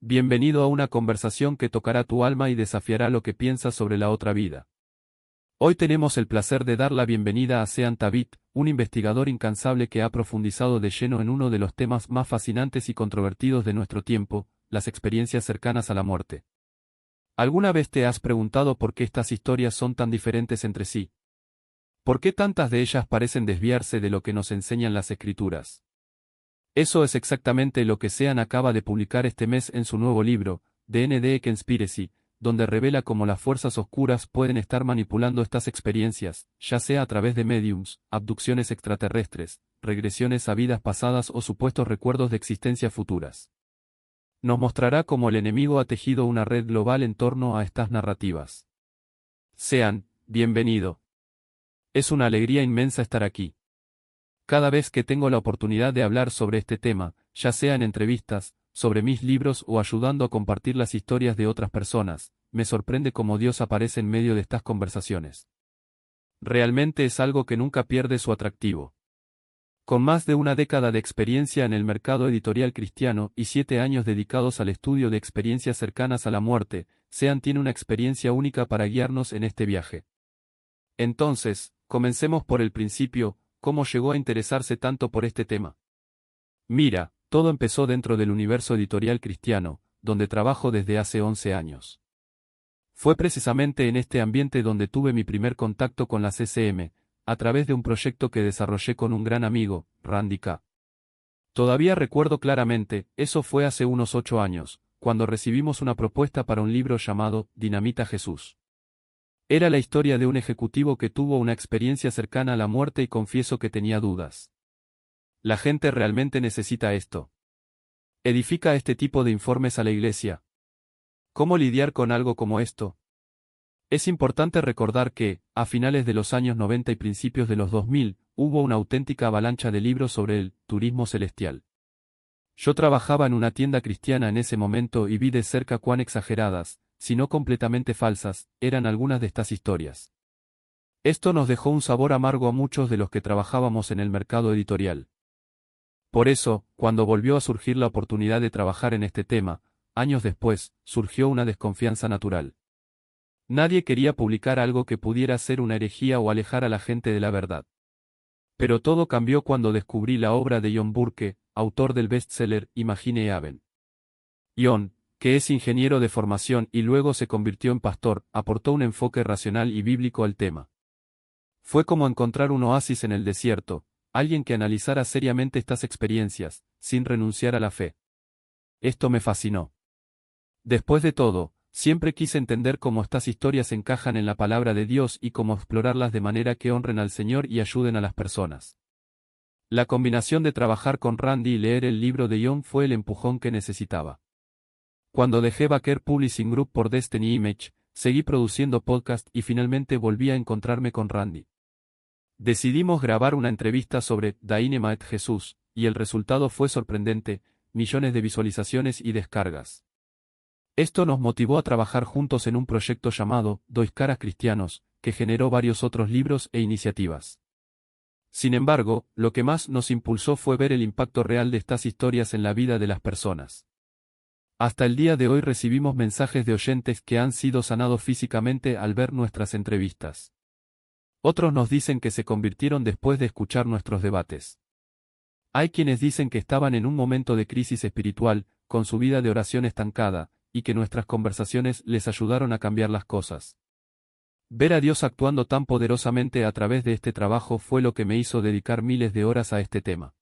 Bienvenido a una conversación que tocará tu alma y desafiará lo que piensas sobre la otra vida. Hoy tenemos el placer de dar la bienvenida a Sean Tabit, un investigador incansable que ha profundizado de lleno en uno de los temas más fascinantes y controvertidos de nuestro tiempo, las experiencias cercanas a la muerte. ¿Alguna vez te has preguntado por qué estas historias son tan diferentes entre sí? ¿Por qué tantas de ellas parecen desviarse de lo que nos enseñan las Escrituras? Eso es exactamente lo que Sean acaba de publicar este mes en su nuevo libro, The N.D. Conspiracy, donde revela cómo las fuerzas oscuras pueden estar manipulando estas experiencias, ya sea a través de mediums, abducciones extraterrestres, regresiones a vidas pasadas o supuestos recuerdos de existencias futuras. Nos mostrará cómo el enemigo ha tejido una red global en torno a estas narrativas. Sean, bienvenido. Es una alegría inmensa estar aquí. Cada vez que tengo la oportunidad de hablar sobre este tema, ya sea en entrevistas, sobre mis libros o ayudando a compartir las historias de otras personas, me sorprende cómo Dios aparece en medio de estas conversaciones. Realmente es algo que nunca pierde su atractivo. Con más de una década de experiencia en el mercado editorial cristiano y 7 años dedicados al estudio de experiencias cercanas a la muerte, Sean tiene una experiencia única para guiarnos en este viaje. Entonces, comencemos por el principio. ¿Cómo llegó a interesarse tanto por este tema? Mira, todo empezó dentro del universo editorial cristiano, donde trabajo desde hace 11 años. Fue precisamente en este ambiente donde tuve mi primer contacto con la CCM, a través de un proyecto que desarrollé con un gran amigo, Randy K. Todavía recuerdo claramente, eso fue hace unos 8 años, cuando recibimos una propuesta para un libro llamado Dinamita Jesús. Era la historia de un ejecutivo que tuvo una experiencia cercana a la muerte y confieso que tenía dudas. La gente realmente necesita esto. ¿Edifica este tipo de informes a la iglesia? ¿Cómo lidiar con algo como esto? Es importante recordar que, a finales de los años 90 y principios de los 2000, hubo una auténtica avalancha de libros sobre el turismo celestial. Yo trabajaba en una tienda cristiana en ese momento y vi de cerca cuán exageradas, si no completamente falsas, eran algunas de estas historias. Esto nos dejó un sabor amargo a muchos de los que trabajábamos en el mercado editorial. Por eso, cuando volvió a surgir la oportunidad de trabajar en este tema, años después, surgió una desconfianza natural. Nadie quería publicar algo que pudiera ser una herejía o alejar a la gente de la verdad. Pero todo cambió cuando descubrí la obra de John Burke, autor del bestseller Imagine Heaven. John, que es ingeniero de formación y luego se convirtió en pastor, aportó un enfoque racional y bíblico al tema. Fue como encontrar un oasis en el desierto, alguien que analizara seriamente estas experiencias, sin renunciar a la fe. Esto me fascinó. Después de todo, siempre quise entender cómo estas historias encajan en la palabra de Dios y cómo explorarlas de manera que honren al Señor y ayuden a las personas. La combinación de trabajar con Randy y leer el libro de John fue el empujón que necesitaba. Cuando dejé Baker Publishing Group por Destiny Image, seguí produciendo podcast y finalmente volví a encontrarme con Randy. Decidimos grabar una entrevista sobre Dynamite Jesús, y el resultado fue sorprendente, millones de visualizaciones y descargas. Esto nos motivó a trabajar juntos en un proyecto llamado Dos Caras Cristianos, que generó varios otros libros e iniciativas. Sin embargo, lo que más nos impulsó fue ver el impacto real de estas historias en la vida de las personas. Hasta el día de hoy recibimos mensajes de oyentes que han sido sanados físicamente al ver nuestras entrevistas. Otros nos dicen que se convirtieron después de escuchar nuestros debates. Hay quienes dicen que estaban en un momento de crisis espiritual, con su vida de oración estancada, y que nuestras conversaciones les ayudaron a cambiar las cosas. Ver a Dios actuando tan poderosamente a través de este trabajo fue lo que me hizo dedicar miles de horas a este tema.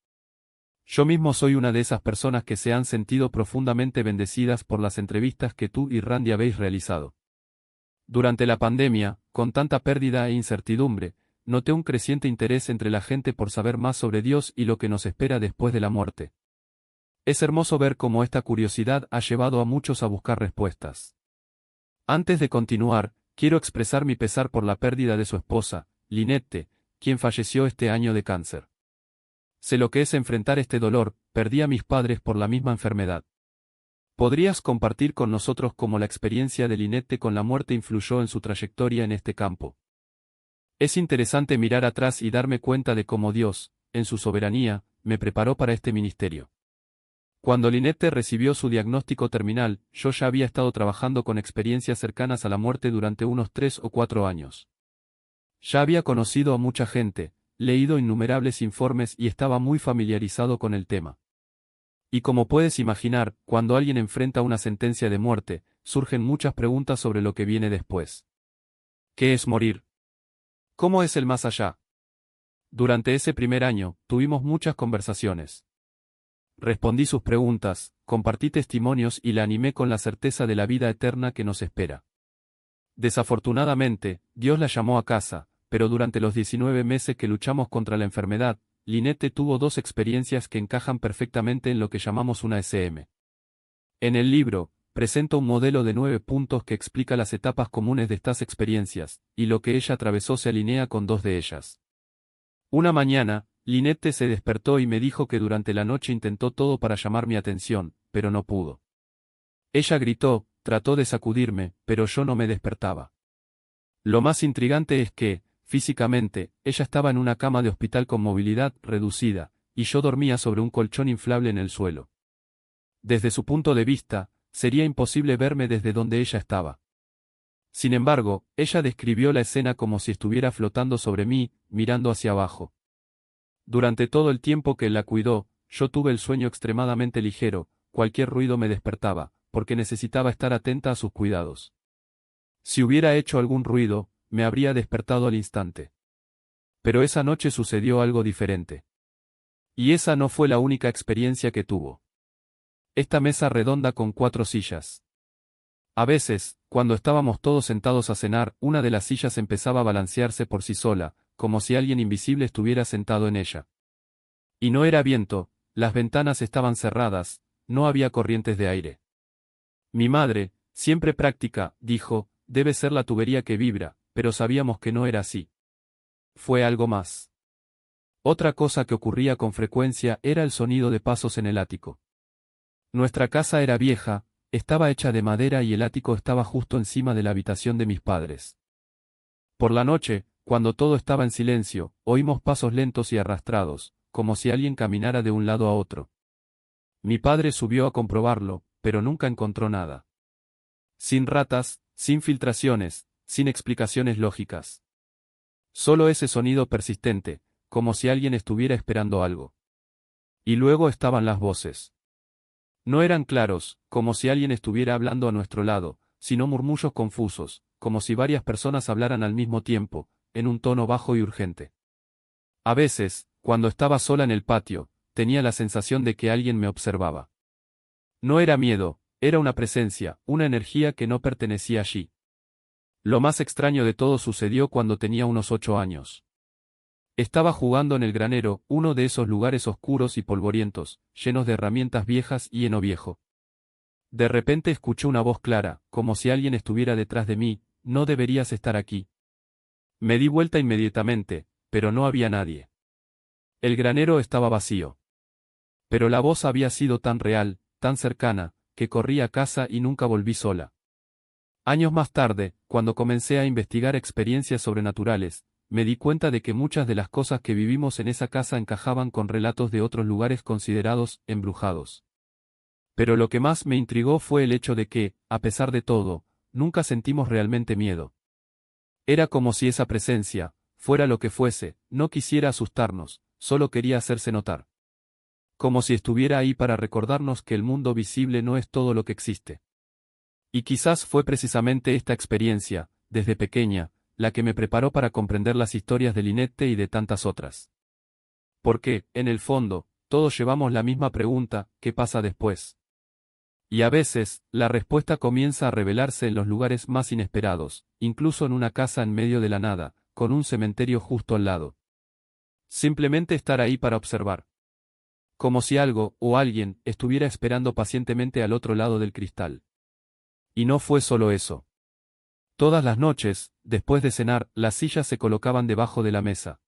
Yo mismo soy una de esas personas que se han sentido profundamente bendecidas por las entrevistas que tú y Randy habéis realizado. Durante la pandemia, con tanta pérdida e incertidumbre, noté un creciente interés entre la gente por saber más sobre Dios y lo que nos espera después de la muerte. Es hermoso ver cómo esta curiosidad ha llevado a muchos a buscar respuestas. Antes de continuar, quiero expresar mi pesar por la pérdida de su esposa, Lynette, quien falleció este año de cáncer. Sé lo que es enfrentar este dolor, perdí a mis padres por la misma enfermedad. ¿Podrías compartir con nosotros cómo la experiencia de Lynette con la muerte influyó en su trayectoria en este campo? Es interesante mirar atrás y darme cuenta de cómo Dios, en su soberanía, me preparó para este ministerio. Cuando Lynette recibió su diagnóstico terminal, yo ya había estado trabajando con experiencias cercanas a la muerte durante unos 3 o 4 años. Ya había conocido a mucha gente, leído innumerables informes y estaba muy familiarizado con el tema. Y como puedes imaginar, cuando alguien enfrenta una sentencia de muerte, surgen muchas preguntas sobre lo que viene después. ¿Qué es morir? ¿Cómo es el más allá? Durante ese primer año, tuvimos muchas conversaciones. Respondí sus preguntas, compartí testimonios y la animé con la certeza de la vida eterna que nos espera. Desafortunadamente, Dios la llamó a casa, pero durante los 19 meses que luchamos contra la enfermedad, Lynette tuvo 2 experiencias que encajan perfectamente en lo que llamamos una SM. En el libro, presento un modelo de 9 puntos que explica las etapas comunes de estas experiencias, y lo que ella atravesó se alinea con 2 de ellas. Una mañana, Lynette se despertó y me dijo que durante la noche intentó todo para llamar mi atención, pero no pudo. Ella gritó, trató de sacudirme, pero yo no me despertaba. Lo más intrigante es que, físicamente, ella estaba en una cama de hospital con movilidad reducida, y yo dormía sobre un colchón inflable en el suelo. Desde su punto de vista, sería imposible verme desde donde ella estaba. Sin embargo, ella describió la escena como si estuviera flotando sobre mí, mirando hacia abajo. Durante todo el tiempo que él la cuidó, yo tuve el sueño extremadamente ligero, cualquier ruido me despertaba, porque necesitaba estar atenta a sus cuidados. Si hubiera hecho algún ruido, me habría despertado al instante. Pero esa noche sucedió algo diferente. Y esa no fue la única experiencia que tuvo. Esta mesa redonda con 4 sillas. A veces, cuando estábamos todos sentados a cenar, una de las sillas empezaba a balancearse por sí sola, como si alguien invisible estuviera sentado en ella. Y no era viento, las ventanas estaban cerradas, no había corrientes de aire. Mi madre, siempre práctica, dijo, debe ser la tubería que vibra, pero sabíamos que no era así. Fue algo más. Otra cosa que ocurría con frecuencia era el sonido de pasos en el ático. Nuestra casa era vieja, estaba hecha de madera y el ático estaba justo encima de la habitación de mis padres. Por la noche, cuando todo estaba en silencio, oímos pasos lentos y arrastrados, como si alguien caminara de un lado a otro. Mi padre subió a comprobarlo, pero nunca encontró nada. Sin ratas, sin filtraciones, sin explicaciones lógicas. Solo ese sonido persistente, como si alguien estuviera esperando algo. Y luego estaban las voces. No eran claros, como si alguien estuviera hablando a nuestro lado, sino murmullos confusos, como si varias personas hablaran al mismo tiempo, en un tono bajo y urgente. A veces, cuando estaba sola en el patio, tenía la sensación de que alguien me observaba. No era miedo, era una presencia, una energía que no pertenecía allí. Lo más extraño de todo sucedió cuando tenía unos 8 años. Estaba jugando en el granero, uno de esos lugares oscuros y polvorientos, llenos de herramientas viejas y heno viejo. De repente escuché una voz clara, como si alguien estuviera detrás de mí, no deberías estar aquí. Me di vuelta inmediatamente, pero no había nadie. El granero estaba vacío. Pero la voz había sido tan real, tan cercana, que corrí a casa y nunca volví sola. Años más tarde, cuando comencé a investigar experiencias sobrenaturales, me di cuenta de que muchas de las cosas que vivimos en esa casa encajaban con relatos de otros lugares considerados embrujados. Pero lo que más me intrigó fue el hecho de que, a pesar de todo, nunca sentimos realmente miedo. Era como si esa presencia, fuera lo que fuese, no quisiera asustarnos, solo quería hacerse notar. Como si estuviera ahí para recordarnos que el mundo visible no es todo lo que existe. Y quizás fue precisamente esta experiencia, desde pequeña, la que me preparó para comprender las historias de Lynette y de tantas otras. Porque, en el fondo, todos llevamos la misma pregunta, ¿qué pasa después? Y a veces, la respuesta comienza a revelarse en los lugares más inesperados, incluso en una casa en medio de la nada, con un cementerio justo al lado. Simplemente estar ahí para observar. Como si algo, o alguien, estuviera esperando pacientemente al otro lado del cristal. Y no fue solo eso. Todas las noches, después de cenar, las sillas se colocaban debajo de la mesa.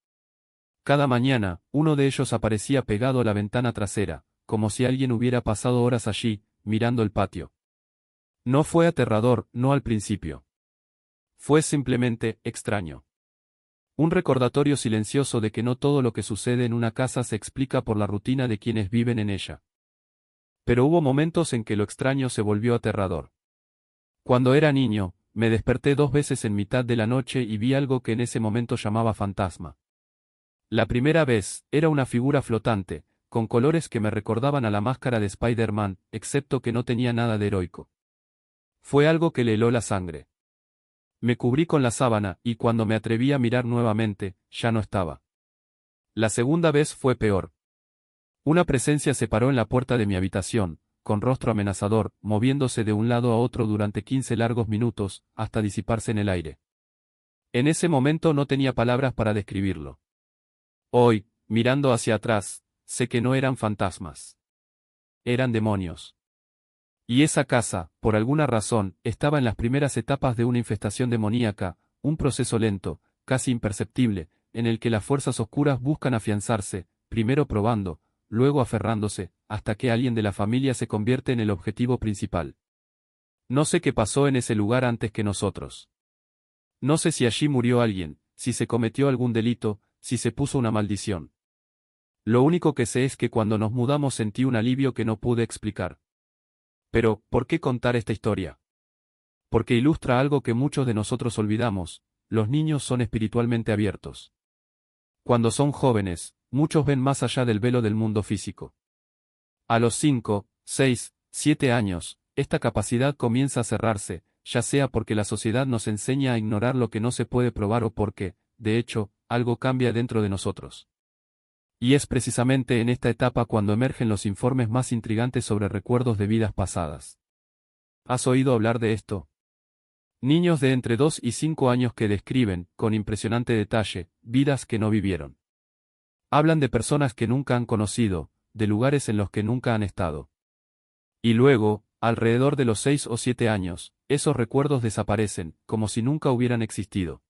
Cada mañana, uno de ellos aparecía pegado a la ventana trasera, como si alguien hubiera pasado horas allí, mirando el patio. No fue aterrador, no al principio. Fue simplemente extraño. Un recordatorio silencioso de que no todo lo que sucede en una casa se explica por la rutina de quienes viven en ella. Pero hubo momentos en que lo extraño se volvió aterrador. Cuando era niño, me desperté 2 veces en mitad de la noche y vi algo que en ese momento llamaba fantasma. La primera vez, era una figura flotante, con colores que me recordaban a la máscara de Spider-Man, excepto que no tenía nada de heroico. Fue algo que le heló la sangre. Me cubrí con la sábana, y cuando me atreví a mirar nuevamente, ya no estaba. La segunda vez fue peor. Una presencia se paró en la puerta de mi habitación, con rostro amenazador, moviéndose de un lado a otro durante 15 largos minutos, hasta disiparse en el aire. En ese momento no tenía palabras para describirlo. Hoy, mirando hacia atrás, sé que no eran fantasmas. Eran demonios. Y esa casa, por alguna razón, estaba en las primeras etapas de una infestación demoníaca, un proceso lento, casi imperceptible, en el que las fuerzas oscuras buscan afianzarse, primero probando, luego aferrándose, hasta que alguien de la familia se convierte en el objetivo principal. No sé qué pasó en ese lugar antes que nosotros. No sé si allí murió alguien, si se cometió algún delito, si se puso una maldición. Lo único que sé es que cuando nos mudamos sentí un alivio que no pude explicar. Pero, ¿por qué contar esta historia? Porque ilustra algo que muchos de nosotros olvidamos: los niños son espiritualmente abiertos. Cuando son jóvenes, muchos ven más allá del velo del mundo físico. A los 5, 6, 7 años, esta capacidad comienza a cerrarse, ya sea porque la sociedad nos enseña a ignorar lo que no se puede probar o porque, de hecho, algo cambia dentro de nosotros. Y es precisamente en esta etapa cuando emergen los informes más intrigantes sobre recuerdos de vidas pasadas. ¿Has oído hablar de esto? Niños de entre 2 y 5 años que describen, con impresionante detalle, vidas que no vivieron. Hablan de personas que nunca han conocido, de lugares en los que nunca han estado. Y luego, alrededor de los 6 o 7 años, esos recuerdos desaparecen, como si nunca hubieran existido.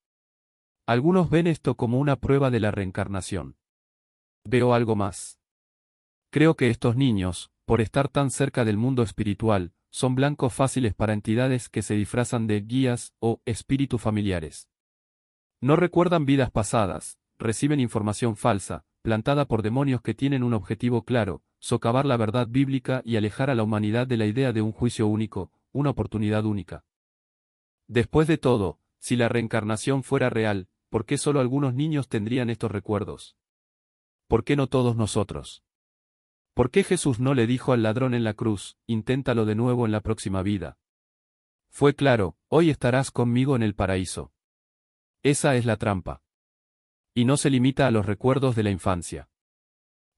Algunos ven esto como una prueba de la reencarnación. Veo algo más. Creo que estos niños, por estar tan cerca del mundo espiritual, son blancos fáciles para entidades que se disfrazan de guías o espíritus familiares. No recuerdan vidas pasadas, reciben información falsa, plantada por demonios que tienen un objetivo claro: socavar la verdad bíblica y alejar a la humanidad de la idea de un juicio único, una oportunidad única. Después de todo, si la reencarnación fuera real, ¿por qué solo algunos niños tendrían estos recuerdos? ¿Por qué no todos nosotros? ¿Por qué Jesús no le dijo al ladrón en la cruz: inténtalo de nuevo en la próxima vida? Fue claro: hoy estarás conmigo en el paraíso. Esa es la trampa. Y no se limita a los recuerdos de la infancia.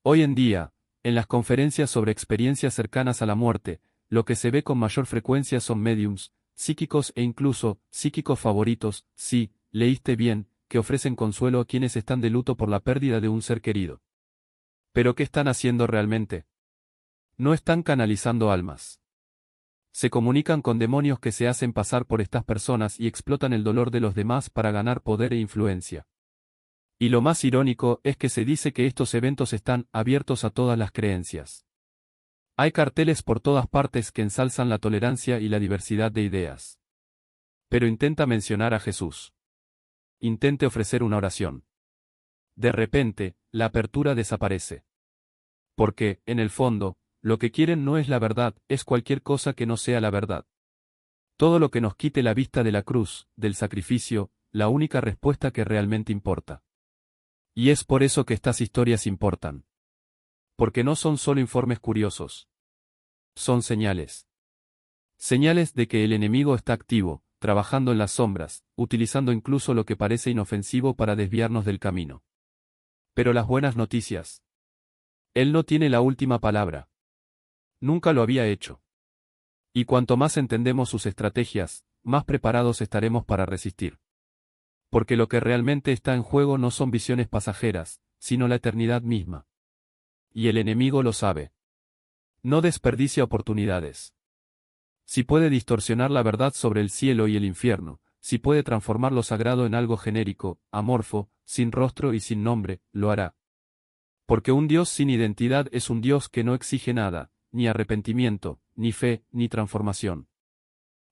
Hoy en día, en las conferencias sobre experiencias cercanas a la muerte, lo que se ve con mayor frecuencia son médiums, psíquicos e incluso, psíquicos favoritos, sí, leíste bien, que ofrecen consuelo a quienes están de luto por la pérdida de un ser querido. ¿Pero qué están haciendo realmente? No están canalizando almas. Se comunican con demonios que se hacen pasar por estas personas y explotan el dolor de los demás para ganar poder e influencia. Y lo más irónico es que se dice que estos eventos están abiertos a todas las creencias. Hay carteles por todas partes que ensalzan la tolerancia y la diversidad de ideas. Pero intenta mencionar a Jesús. Intente ofrecer una oración. De repente, la apertura desaparece. Porque, en el fondo, lo que quieren no es la verdad, es cualquier cosa que no sea la verdad. Todo lo que nos quite la vista de la cruz, del sacrificio, la única respuesta que realmente importa. Y es por eso que estas historias importan. Porque no son solo informes curiosos. Son señales. Señales de que el enemigo está activo, trabajando en las sombras, utilizando incluso lo que parece inofensivo para desviarnos del camino. Pero las buenas noticias. Él no tiene la última palabra. Nunca lo había hecho. Y cuanto más entendemos sus estrategias, más preparados estaremos para resistir. Porque lo que realmente está en juego no son visiones pasajeras, sino la eternidad misma. Y el enemigo lo sabe. No desperdicia oportunidades. Si puede distorsionar la verdad sobre el cielo y el infierno, si puede transformar lo sagrado en algo genérico, amorfo, sin rostro y sin nombre, lo hará. Porque un Dios sin identidad es un Dios que no exige nada, ni arrepentimiento, ni fe, ni transformación.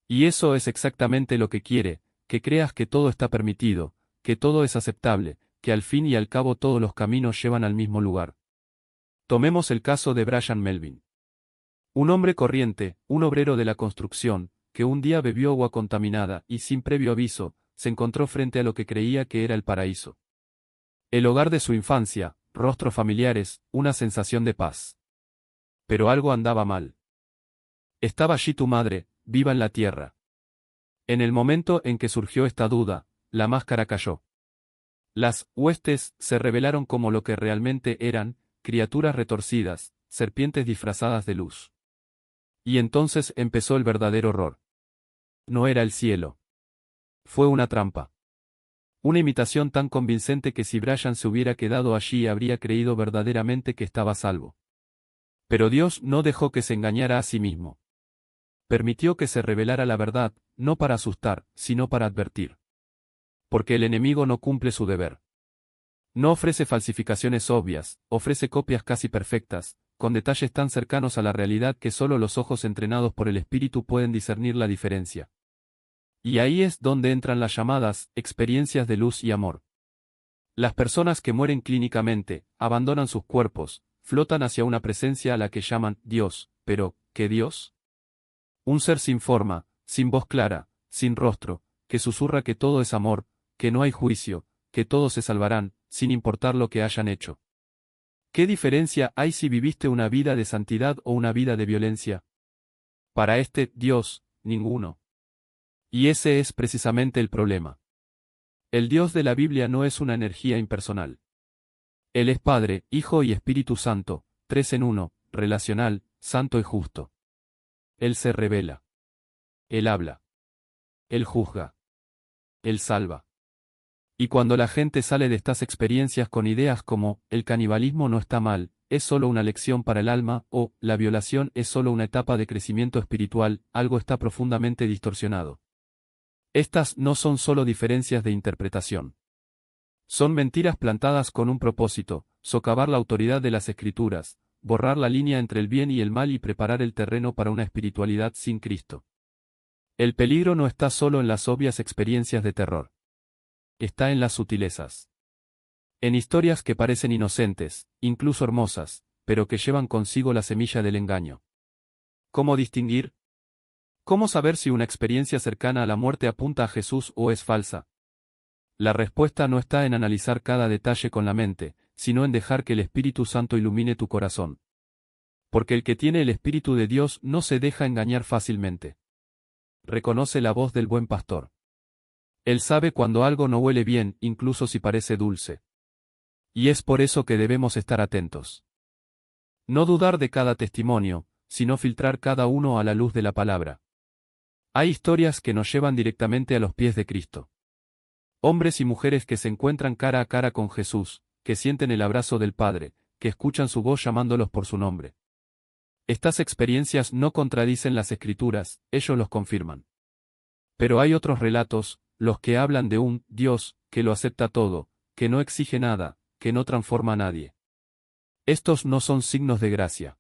Y eso es exactamente lo que quiere: que creas que todo está permitido, que todo es aceptable, que al fin y al cabo todos los caminos llevan al mismo lugar. Tomemos el caso de Brian Melvin. Un hombre corriente, un obrero de la construcción, que un día bebió agua contaminada y sin previo aviso, se encontró frente a lo que creía que era el paraíso. El hogar de su infancia, rostros familiares, una sensación de paz. Pero algo andaba mal. Estaba allí tu madre, viva en la tierra. En el momento en que surgió esta duda, la máscara cayó. Las huestes se revelaron como lo que realmente eran, criaturas retorcidas, serpientes disfrazadas de luz. Y entonces empezó el verdadero horror. No era el cielo. Fue una trampa. Una imitación tan convincente que si Brian se hubiera quedado allí habría creído verdaderamente que estaba a salvo. Pero Dios no dejó que se engañara a sí mismo. Permitió que se revelara la verdad, no para asustar, sino para advertir. Porque el enemigo no cumple su deber. No ofrece falsificaciones obvias, ofrece copias casi perfectas, con detalles tan cercanos a la realidad que solo los ojos entrenados por el espíritu pueden discernir la diferencia. Y ahí es donde entran las llamadas experiencias de luz y amor. Las personas que mueren clínicamente, abandonan sus cuerpos, flotan hacia una presencia a la que llaman Dios, pero, ¿qué Dios? Un ser sin forma, sin voz clara, sin rostro, que susurra que todo es amor, que no hay juicio, que todos se salvarán, sin importar lo que hayan hecho. ¿Qué diferencia hay si viviste una vida de santidad o una vida de violencia? Para este Dios, ninguno. Y ese es precisamente el problema. El Dios de la Biblia no es una energía impersonal. Él es Padre, Hijo y Espíritu Santo, tres en uno, relacional, santo y justo. Él se revela. Él habla. Él juzga. Él salva. Y cuando la gente sale de estas experiencias con ideas como, el canibalismo no está mal, es solo una lección para el alma, o, la violación es solo una etapa de crecimiento espiritual, algo está profundamente distorsionado. Estas no son solo diferencias de interpretación. Son mentiras plantadas con un propósito, socavar la autoridad de las Escrituras, borrar la línea entre el bien y el mal y preparar el terreno para una espiritualidad sin Cristo. El peligro no está solo en las obvias experiencias de terror. Está en las sutilezas. En historias que parecen inocentes, incluso hermosas, pero que llevan consigo la semilla del engaño. ¿Cómo distinguir? ¿Cómo saber si una experiencia cercana a la muerte apunta a Jesús o es falsa? La respuesta no está en analizar cada detalle con la mente, sino en dejar que el Espíritu Santo ilumine tu corazón. Porque el que tiene el Espíritu de Dios no se deja engañar fácilmente. Reconoce la voz del buen pastor. Él sabe cuando algo no huele bien, incluso si parece dulce. Y es por eso que debemos estar atentos. No dudar de cada testimonio, sino filtrar cada uno a la luz de la palabra. Hay historias que nos llevan directamente a los pies de Cristo. Hombres y mujeres que se encuentran cara a cara con Jesús, que sienten el abrazo del Padre, que escuchan su voz llamándolos por su nombre. Estas experiencias no contradicen las Escrituras, ellos los confirman. Pero hay otros relatos, los que hablan de un Dios, que lo acepta todo, que no exige nada, que no transforma a nadie. Estos no son signos de gracia.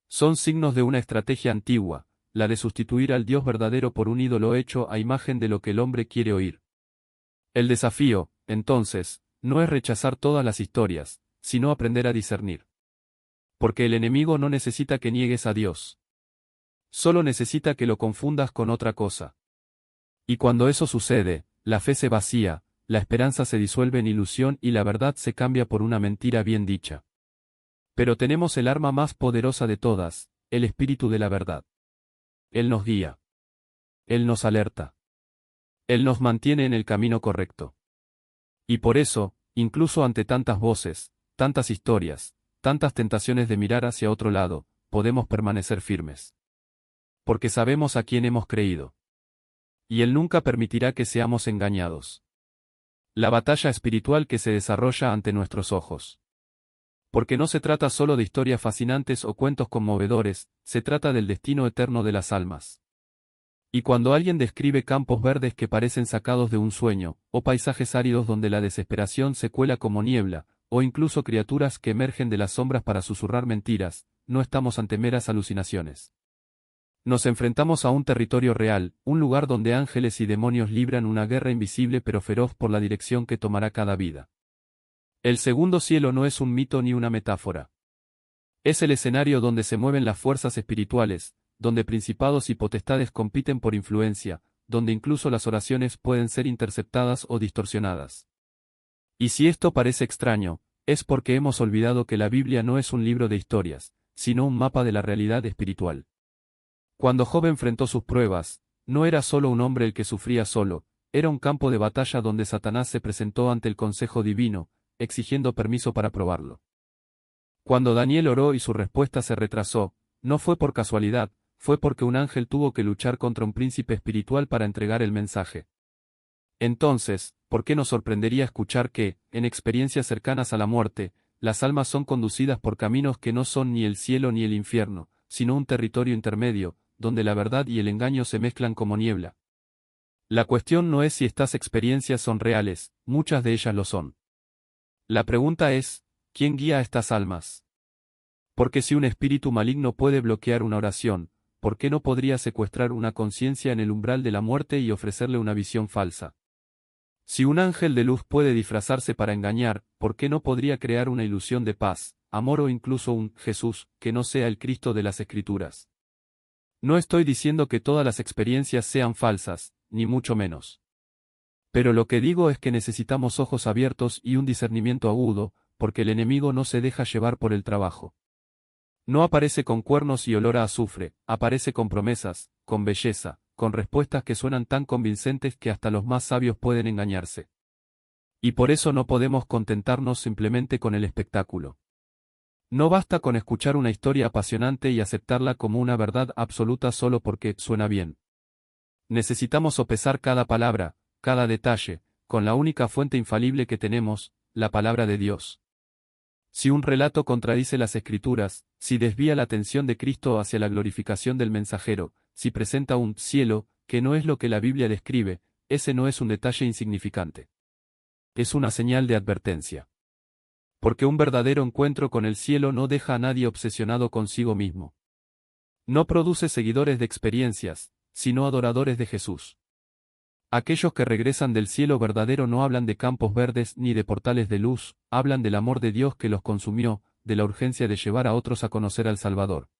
Son signos de una estrategia antigua, la de sustituir al Dios verdadero por un ídolo hecho a imagen de lo que el hombre quiere oír. El desafío, entonces, no es rechazar todas las historias, sino aprender a discernir. Porque el enemigo no necesita que niegues a Dios. Solo necesita que lo confundas con otra cosa. Y cuando eso sucede, la fe se vacía, la esperanza se disuelve en ilusión y la verdad se cambia por una mentira bien dicha. Pero tenemos el arma más poderosa de todas, el Espíritu de la verdad. Él nos guía. Él nos alerta. Él nos mantiene en el camino correcto. Y por eso, incluso ante tantas voces, tantas historias, tantas tentaciones de mirar hacia otro lado, podemos permanecer firmes. Porque sabemos a quién hemos creído. Y Él nunca permitirá que seamos engañados. La batalla espiritual que se desarrolla ante nuestros ojos. Porque no se trata solo de historias fascinantes o cuentos conmovedores, se trata del destino eterno de las almas. Y cuando alguien describe campos verdes que parecen sacados de un sueño, o paisajes áridos donde la desesperación se cuela como niebla, o incluso criaturas que emergen de las sombras para susurrar mentiras, no estamos ante meras alucinaciones. Nos enfrentamos a un territorio real, un lugar donde ángeles y demonios libran una guerra invisible pero feroz por la dirección que tomará cada vida. El segundo cielo no es un mito ni una metáfora. Es el escenario donde se mueven las fuerzas espirituales, donde principados y potestades compiten por influencia, donde incluso las oraciones pueden ser interceptadas o distorsionadas. Y si esto parece extraño, es porque hemos olvidado que la Biblia no es un libro de historias, sino un mapa de la realidad espiritual. Cuando Job enfrentó sus pruebas, no era solo un hombre el que sufría solo, era un campo de batalla donde Satanás se presentó ante el consejo divino, exigiendo permiso para probarlo. Cuando Daniel oró y su respuesta se retrasó, no fue por casualidad, fue porque un ángel tuvo que luchar contra un príncipe espiritual para entregar el mensaje. Entonces, ¿por qué nos sorprendería escuchar que, en experiencias cercanas a la muerte, las almas son conducidas por caminos que no son ni el cielo ni el infierno, sino un territorio intermedio, donde la verdad y el engaño se mezclan como niebla? La cuestión no es si estas experiencias son reales, muchas de ellas lo son. La pregunta es, ¿quién guía a estas almas? Porque si un espíritu maligno puede bloquear una oración, ¿por qué no podría secuestrar una conciencia en el umbral de la muerte y ofrecerle una visión falsa? Si un ángel de luz puede disfrazarse para engañar, ¿por qué no podría crear una ilusión de paz, amor o incluso un Jesús, que no sea el Cristo de las Escrituras? No estoy diciendo que todas las experiencias sean falsas, ni mucho menos. Pero lo que digo es que necesitamos ojos abiertos y un discernimiento agudo, porque el enemigo no se deja llevar por el trabajo. No aparece con cuernos y olor a azufre, aparece con promesas, con belleza, con respuestas que suenan tan convincentes que hasta los más sabios pueden engañarse. Y por eso no podemos contentarnos simplemente con el espectáculo. No basta con escuchar una historia apasionante y aceptarla como una verdad absoluta solo porque suena bien. Necesitamos sopesar cada palabra, cada detalle, con la única fuente infalible que tenemos, la palabra de Dios. Si un relato contradice las Escrituras, si desvía la atención de Cristo hacia la glorificación del mensajero, si presenta un cielo, que no es lo que la Biblia describe, ese no es un detalle insignificante. Es una señal de advertencia. Porque un verdadero encuentro con el cielo no deja a nadie obsesionado consigo mismo. No produce seguidores de experiencias, sino adoradores de Jesús. Aquellos que regresan del cielo verdadero no hablan de campos verdes ni de portales de luz, hablan del amor de Dios que los consumió, de la urgencia de llevar a otros a conocer al Salvador.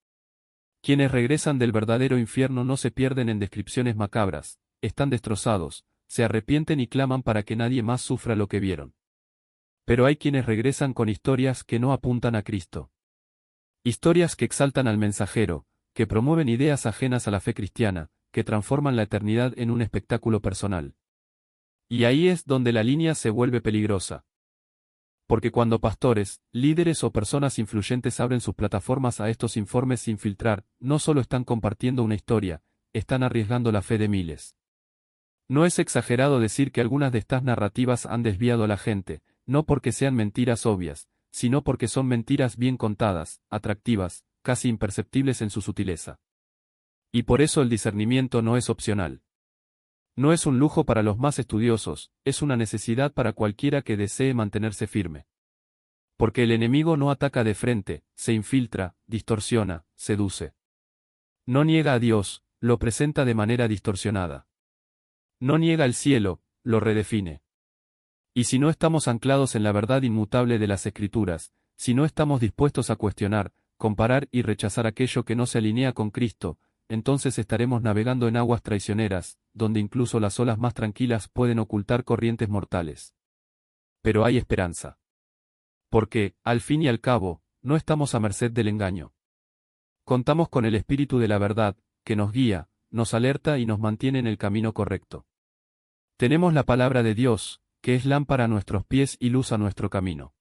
Quienes regresan del verdadero infierno no se pierden en descripciones macabras, están destrozados, se arrepienten y claman para que nadie más sufra lo que vieron. Pero hay quienes regresan con historias que no apuntan a Cristo. Historias que exaltan al mensajero, que promueven ideas ajenas a la fe cristiana, que transforman la eternidad en un espectáculo personal. Y ahí es donde la línea se vuelve peligrosa. Porque cuando pastores, líderes o personas influyentes abren sus plataformas a estos informes sin filtrar, no solo están compartiendo una historia, están arriesgando la fe de miles. No es exagerado decir que algunas de estas narrativas han desviado a la gente, no porque sean mentiras obvias, sino porque son mentiras bien contadas, atractivas, casi imperceptibles en su sutileza. Y por eso el discernimiento no es opcional. No es un lujo para los más estudiosos, es una necesidad para cualquiera que desee mantenerse firme. Porque el enemigo no ataca de frente, se infiltra, distorsiona, seduce. No niega a Dios, lo presenta de manera distorsionada. No niega el cielo, lo redefine. Y si no estamos anclados en la verdad inmutable de las Escrituras, si no estamos dispuestos a cuestionar, comparar y rechazar aquello que no se alinea con Cristo, entonces estaremos navegando en aguas traicioneras, donde incluso las olas más tranquilas pueden ocultar corrientes mortales. Pero hay esperanza. Porque, al fin y al cabo, no estamos a merced del engaño. Contamos con el Espíritu de la verdad, que nos guía, nos alerta y nos mantiene en el camino correcto. Tenemos la palabra de Dios, que es lámpara a nuestros pies y luz a nuestro camino.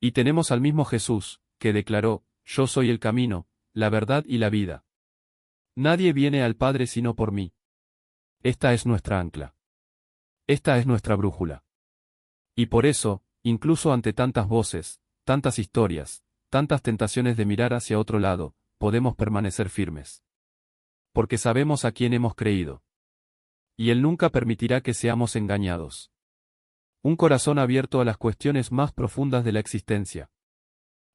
Y tenemos al mismo Jesús, que declaró, yo soy el camino, la verdad y la vida. Nadie viene al Padre sino por mí. Esta es nuestra ancla. Esta es nuestra brújula. Y por eso, incluso ante tantas voces, tantas historias, tantas tentaciones de mirar hacia otro lado, podemos permanecer firmes. Porque sabemos a quién hemos creído. Y Él nunca permitirá que seamos engañados. Un corazón abierto a las cuestiones más profundas de la existencia.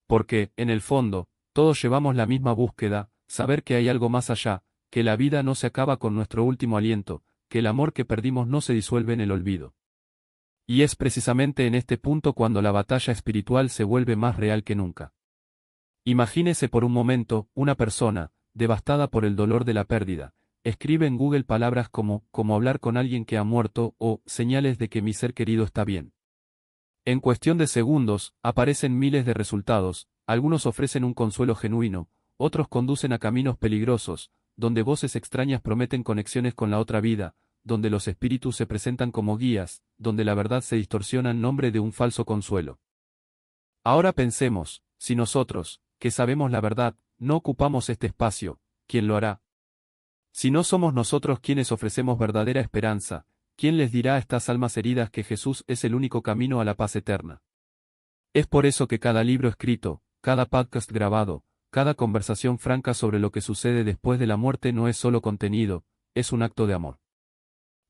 Porque, en el fondo, todos llevamos la misma búsqueda, saber que hay algo más allá, que la vida no se acaba con nuestro último aliento, que el amor que perdimos no se disuelve en el olvido. Y es precisamente en este punto cuando la batalla espiritual se vuelve más real que nunca. Imagínese por un momento, una persona, devastada por el dolor de la pérdida, escribe en Google palabras como hablar con alguien que ha muerto o señales de que mi ser querido está bien. En cuestión de segundos, aparecen miles de resultados, algunos ofrecen un consuelo genuino, otros conducen a caminos peligrosos, donde voces extrañas prometen conexiones con la otra vida, donde los espíritus se presentan como guías, donde la verdad se distorsiona en nombre de un falso consuelo. Ahora pensemos, si nosotros, que sabemos la verdad, no ocupamos este espacio, ¿quién lo hará? Si no somos nosotros quienes ofrecemos verdadera esperanza, ¿quién les dirá a estas almas heridas que Jesús es el único camino a la paz eterna? Es por eso que cada libro escrito, cada podcast grabado, cada conversación franca sobre lo que sucede después de la muerte no es solo contenido, es un acto de amor.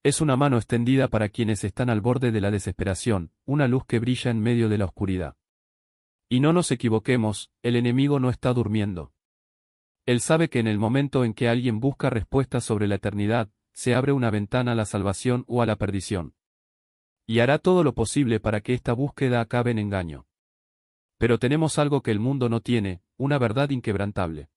Es una mano extendida para quienes están al borde de la desesperación, una luz que brilla en medio de la oscuridad. Y no nos equivoquemos, el enemigo no está durmiendo. Él sabe que en el momento en que alguien busca respuestas sobre la eternidad, se abre una ventana a la salvación o a la perdición. Y hará todo lo posible para que esta búsqueda acabe en engaño. Pero tenemos algo que el mundo no tiene, una verdad inquebrantable.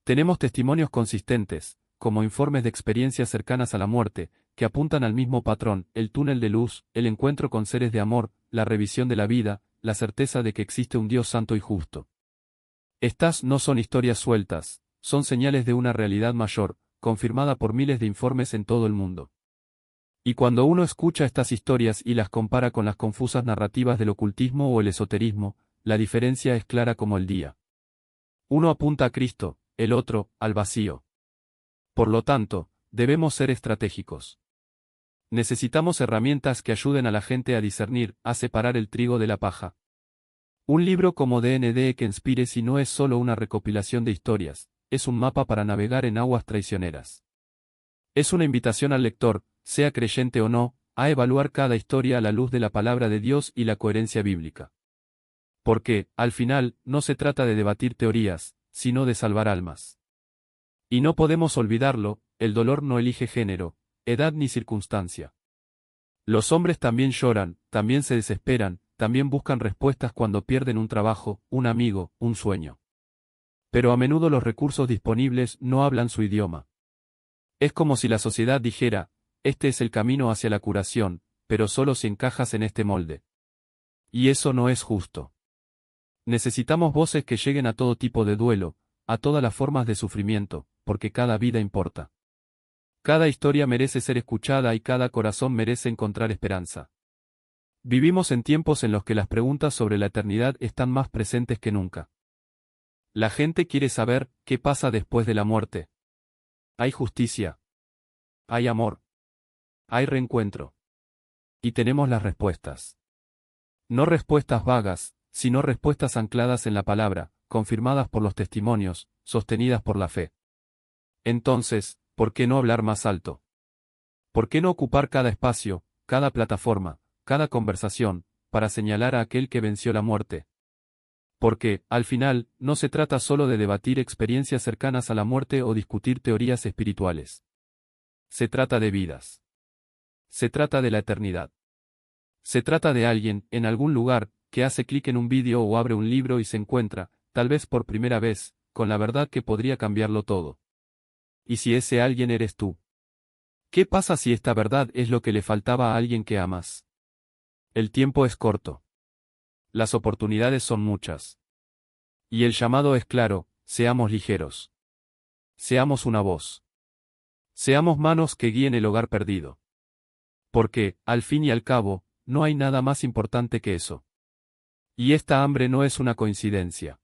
Tenemos testimonios consistentes, como informes de experiencias cercanas a la muerte, que apuntan al mismo patrón, el túnel de luz, el encuentro con seres de amor, la revisión de la vida, la certeza de que existe un Dios santo y justo. Estas no son historias sueltas, son señales de una realidad mayor, confirmada por miles de informes en todo el mundo. Y cuando uno escucha estas historias y las compara con las confusas narrativas del ocultismo o el esoterismo, la diferencia es clara como el día. Uno apunta a Cristo, el otro, al vacío. Por lo tanto, debemos ser estratégicos. Necesitamos herramientas que ayuden a la gente a discernir, a separar el trigo de la paja. Un libro como D&D Conspiracy no es solo una recopilación de historias, es un mapa para navegar en aguas traicioneras. Es una invitación al lector, sea creyente o no, a evaluar cada historia a la luz de la palabra de Dios y la coherencia bíblica. Porque, al final, no se trata de debatir teorías, sino de salvar almas. Y no podemos olvidarlo, el dolor no elige género, edad ni circunstancia. Los hombres también lloran, también se desesperan, también buscan respuestas cuando pierden un trabajo, un amigo, un sueño. Pero a menudo los recursos disponibles no hablan su idioma. Es como si la sociedad dijera, este es el camino hacia la curación, pero solo si encajas en este molde. Y eso no es justo. Necesitamos voces que lleguen a todo tipo de duelo, a todas las formas de sufrimiento, porque cada vida importa. Cada historia merece ser escuchada y cada corazón merece encontrar esperanza. Vivimos en tiempos en los que las preguntas sobre la eternidad están más presentes que nunca. La gente quiere saber, ¿qué pasa después de la muerte? ¿Hay justicia? ¿Hay amor? ¿Hay reencuentro? Y tenemos las respuestas. No respuestas vagas, sino respuestas ancladas en la palabra, confirmadas por los testimonios, sostenidas por la fe. Entonces, ¿por qué no hablar más alto? ¿Por qué no ocupar cada espacio, cada plataforma, cada conversación, para señalar a aquel que venció la muerte? Porque, al final, no se trata solo de debatir experiencias cercanas a la muerte o discutir teorías espirituales. Se trata de vidas. Se trata de la eternidad. Se trata de alguien, en algún lugar, que hace clic en un vídeo o abre un libro y se encuentra, tal vez por primera vez, con la verdad que podría cambiarlo todo. ¿Y si ese alguien eres tú? ¿Qué pasa si esta verdad es lo que le faltaba a alguien que amas? El tiempo es corto. Las oportunidades son muchas. Y el llamado es claro, seamos ligeros. Seamos una voz. Seamos manos que guíen el hogar perdido. Porque, al fin y al cabo, no hay nada más importante que eso. Y esta hambre no es una coincidencia.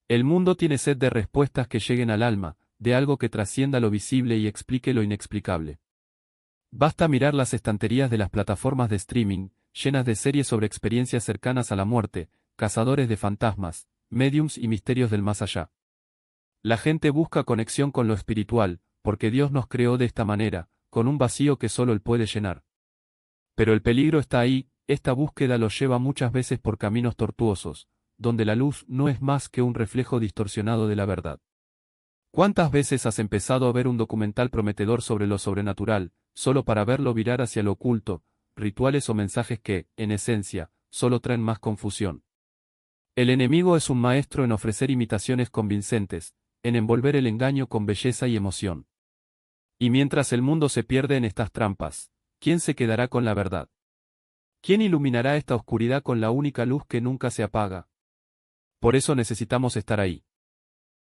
El mundo tiene sed de respuestas que lleguen al alma, de algo que trascienda lo visible y explique lo inexplicable. Basta mirar las estanterías de las plataformas de streaming, llenas de series sobre experiencias cercanas a la muerte, cazadores de fantasmas, médiums y misterios del más allá. La gente busca conexión con lo espiritual, porque Dios nos creó de esta manera, con un vacío que solo Él puede llenar. Pero el peligro está ahí, esta búsqueda los lleva muchas veces por caminos tortuosos, donde la luz no es más que un reflejo distorsionado de la verdad. ¿Cuántas veces has empezado a ver un documental prometedor sobre lo sobrenatural, solo para verlo virar hacia lo oculto, rituales o mensajes que, en esencia, solo traen más confusión? El enemigo es un maestro en ofrecer imitaciones convincentes, en envolver el engaño con belleza y emoción. Y mientras el mundo se pierde en estas trampas, ¿quién se quedará con la verdad? ¿Quién iluminará esta oscuridad con la única luz que nunca se apaga? Por eso necesitamos estar ahí.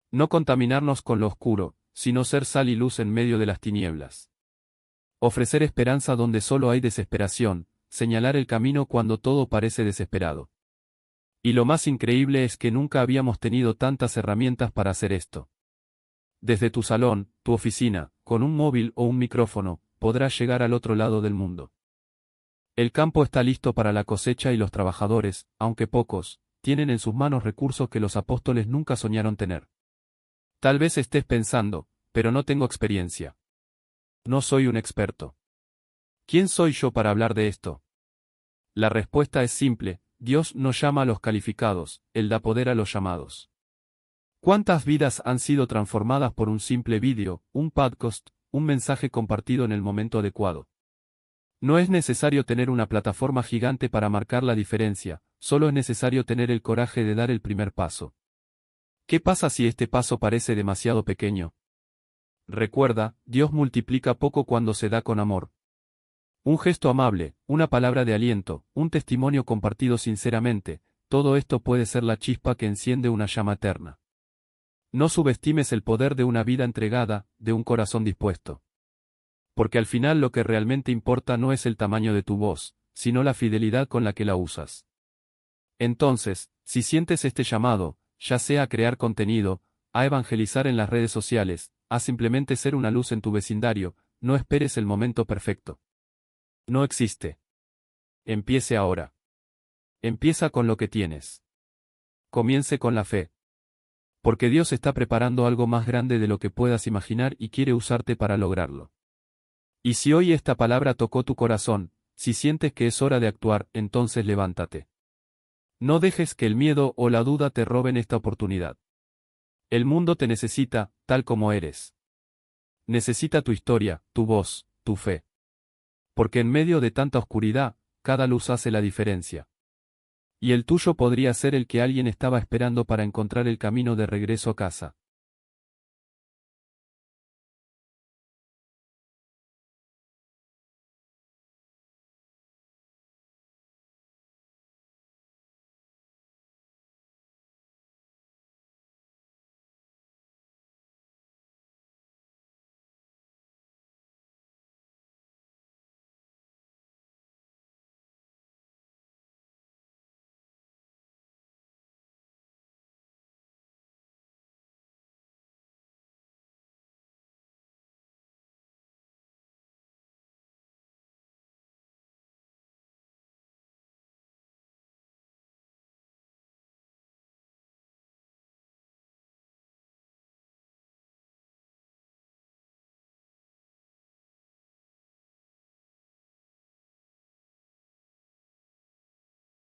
No contaminarnos con lo oscuro, sino ser sal y luz en medio de las tinieblas. Ofrecer esperanza donde solo hay desesperación, señalar el camino cuando todo parece desesperado. Y lo más increíble es que nunca habíamos tenido tantas herramientas para hacer esto. Desde tu salón, tu oficina, con un móvil o un micrófono, podrás llegar al otro lado del mundo. El campo está listo para la cosecha y los trabajadores, aunque pocos, tienen en sus manos recursos que los apóstoles nunca soñaron tener. Tal vez estés pensando, pero no tengo experiencia. No soy un experto. ¿Quién soy yo para hablar de esto? La respuesta es simple: Dios no llama a los calificados, Él da poder a los llamados. ¿Cuántas vidas han sido transformadas por un simple vídeo, un podcast, un mensaje compartido en el momento adecuado? No es necesario tener una plataforma gigante para marcar la diferencia, solo es necesario tener el coraje de dar el primer paso. ¿Qué pasa si este paso parece demasiado pequeño? Recuerda, Dios multiplica poco cuando se da con amor. Un gesto amable, una palabra de aliento, un testimonio compartido sinceramente, todo esto puede ser la chispa que enciende una llama eterna. No subestimes el poder de una vida entregada, de un corazón dispuesto. Porque al final lo que realmente importa no es el tamaño de tu voz, sino la fidelidad con la que la usas. Entonces, si sientes este llamado, ya sea a crear contenido, a evangelizar en las redes sociales, a simplemente ser una luz en tu vecindario, no esperes el momento perfecto. No existe. Empiece ahora. Empieza con lo que tienes. Comience con la fe. Porque Dios está preparando algo más grande de lo que puedas imaginar y quiere usarte para lograrlo. Y si hoy esta palabra tocó tu corazón, si sientes que es hora de actuar, entonces levántate. No dejes que el miedo o la duda te roben esta oportunidad. El mundo te necesita, tal como eres. Necesita tu historia, tu voz, tu fe. Porque en medio de tanta oscuridad, cada luz hace la diferencia. Y el tuyo podría ser el que alguien estaba esperando para encontrar el camino de regreso a casa.